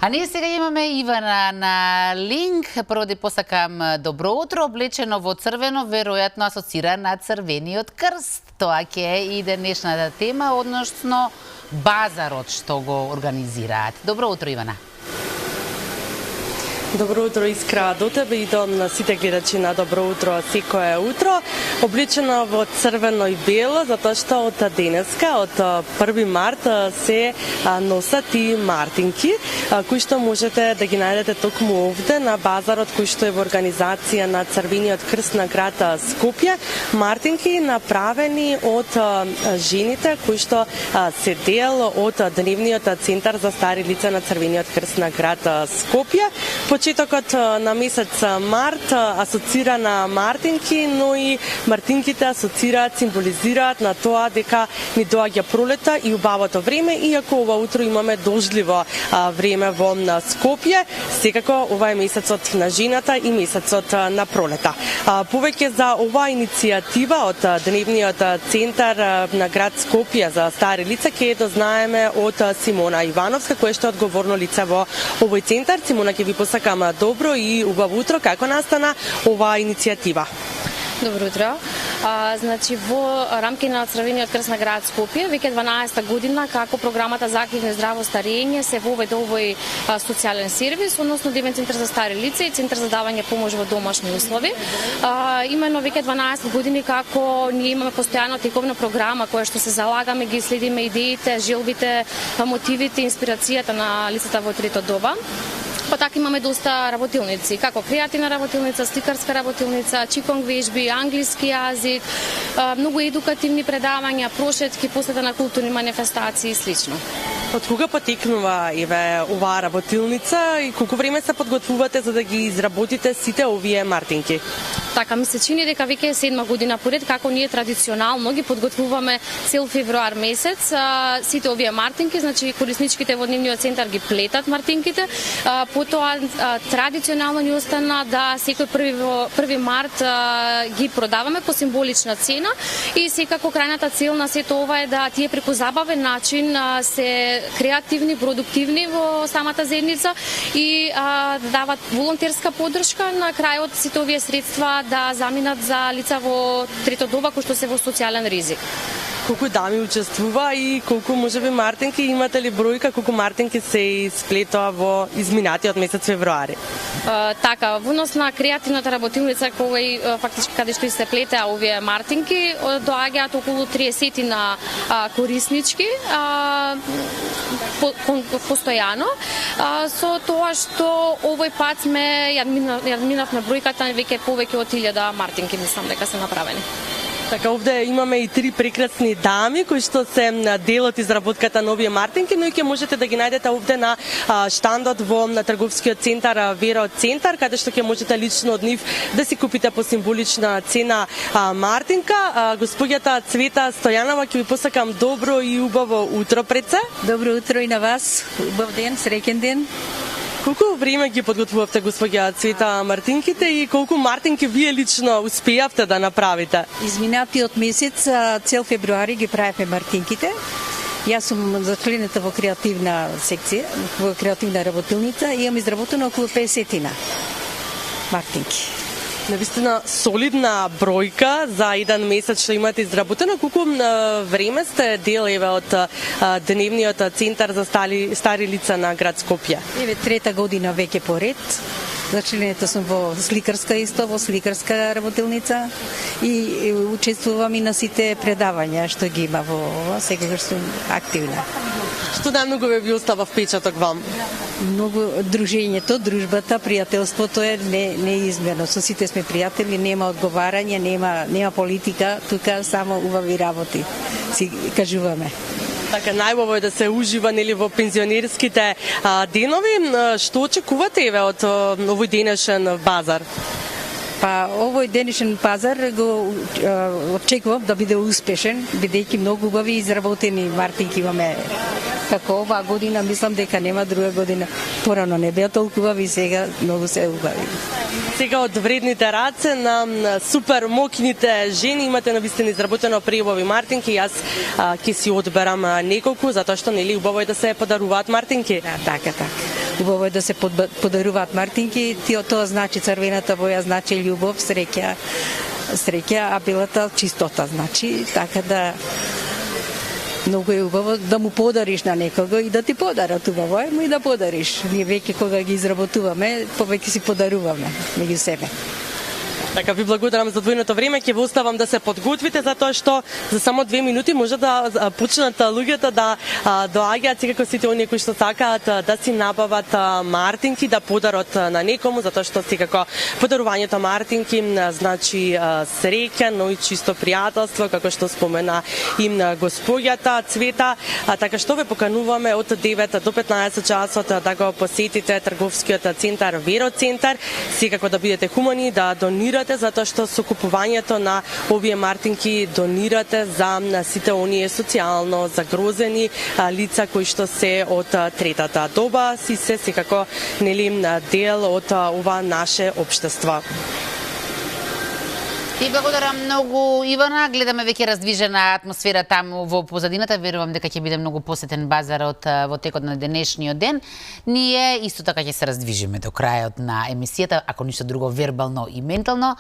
А ние сега имаме Ивана на линк. Прво да посакам добро утро, облечено во црвено, веројатно асоцира на црвениот крст. Тоа ќе е и денешната тема, односно базарот што го организираат. Добро утро, Ивана. Добро утро, Искра, до тебе и до сите гледачи на Добро утро секое утро. Облечено во црвено и бело, затоа што од денеска, од 1 март, се носат и мартинки, кои што можете да ги најдете токму овде на базарот кој што е во организација на Црвениот крст на град Скопје. Мартинки направени од жените кои што се дел од Дневниот центар за стари лица на Црвениот крст на град Скопје. Почетокот на месец март асоцира на мартинки, но и мартинките асоцираат, символизираат на тоа дека ни доаѓа пролета и убавото време, иако ова утро имаме дождливо време во Скопје. Секако ова е месецот на жената и месецот на пролета. Повеќе за оваа иницијатива од Дневниот центар на град Скопје за стари лица ќе дознаеме од Симона Ивановска, која што е одговорно лице во овој центар. Симона, ќе ви посакам добро и убаво утро. Како настана оваа иницијатива? Добро утро. Значи, во рамки на Црвениот крст на град Скопје, веќе 12-та година, како програмата за активно и здраво старење се воведе овој социјален сервис, односно Дневен центар за стари лица и центар за давање помош во домашни услови. Имено веќе 12 години како ние имаме постојано тековна програма која што се залагаме, ги следиме идеите, желбите, мотивите, инспирацијата на лицата во трето доба. Па така имаме доста работилници, како креативна работилница, сликарска работилница, чиконг вежби, англиски јазик, многу едукативни предавања, прошетки, посета на културни манифестации и слично. Од кога потекнува оваа работилница и колку време се подготвувате за да ги изработите сите овие мартинки? Така, ми се чини дека веќе е 7 година поред како ние традиционално ги подготвуваме цел февруар месец сите овие мартинки, значи корисничките во Дневниот центар ги плетат мартинките, потоа традиционално ни остана да секој 1 март ги продаваме по символична цена и секако крајната цел на сето ова е да тие преку забавен начин се креативни, продуктивни во самата заедница и да дават волонтерска поддршка на крајот сите овие средства да заминат за лица во трето доба кои што се во социјален ризик. Колку дами учествува и колку можеби мартинки, имате ли бројка колку мартинки се исплетоа во изминатиот месец февруари? Така, во однос на креативната работилница кој фактички каде што и се плетеа овие мартинки, доаѓаат околу 30 на кориснички постојано. Со тоа што овој пат сме јадминавме бројката веќе повеќе од 1000 мартинки, мислам дека се направени. Така, овде имаме и 3 прекрасни дами кои што се дел од изработката на овие мартинки, но и ќе можете да ги најдете овде на штандот во трговскиот центар Веро центар, каде што ќе можете лично од нив да си купите по символична цена мартинка. Господјата Цвета Стојанова, ќе ви посакам добро и убаво утро пред се. Добро утро и на вас. Убав ден, среќен ден. Колку време ги подготвувавте, господја Цвета, мартинките и колку мартинки вие лично успеавте да направите? Изминатиот месец, цел февруари ги правевме мартинките. Јас сум зачленета во креативна секција, во креативна работилница и имам изработено околу 50 мартинки. Навистина солидна бројка за еден месец што имате изработено. Колку време сте дел од Дневниот центар за стари лица на град Скопје? Еве трета година веќе поред. Зачленета сум во сликарска во сликарска работилница и учествувам и на сите предавања што ги има во ова, секогаш сум активна. Што најмногу ви остава впечаток вам? Многу дружењето, дружбата, пријателството е неизмерно. Со сите сме пријатели, нема одговарање, нема политика, тука само убави работи си кажуваме. Така, најубаво е да се ужива нели во пензионерските денови. Што очекувате од овој денешен базар? Па овој денешен пазар го очекувам да биде успешен, бидејќи многу убави изработени мартинки имаме. Како оваа година, мислам дека нема друга година. Порано не беа толку убави, сега многу се убави. Сега од вредните раце на супер мокните жени имате навистина изработено преубави мартинки. Јас ќе си одберам неколку, затоа што нели убаво е да се подаруваат мартинки. Да, така. убаво е да се подаруваат мартинки. Тоа значи црвената боја значи љубов, среќа, а белата чистота значи, така да многу е убаво да му подариш на некого и да ти подарат, убаво е му и да подариш. Ние веќе кога ги изработуваме, повеќе си подаруваме меѓу себе. Така, ви благодарам за двојното време, ќе ви оставам да се подготвите, затоа што за само 2 минути може да почнат луѓето да доаѓаат, секако сите оние кои што сакаат да си набават мартинки, да подарат на некому, затоа што секако подарувањето мартинки значи среќа, но и чисто пријателство, како што спомена им господјата Цвета, така што ве покануваме од 9 до 15 часот да го посетите трговскиот центар Вероцентар, секако да бидете хумани, да донирате, затоа што со купувањето на овие мартинки донирате за сите оние социјално загрозени лица кои што се од третата доба, си се секако нели дел од ова наше општество. Ти благодарам многу, Ивана. Гледаме веќе раздвижена атмосфера таму во позадината. Верувам дека ќе биде многу посетен базарот во текот на денешниот ден. Ние исто така ќе се раздвижиме до крајот на емисијата, ако ништо друго вербално и ментално.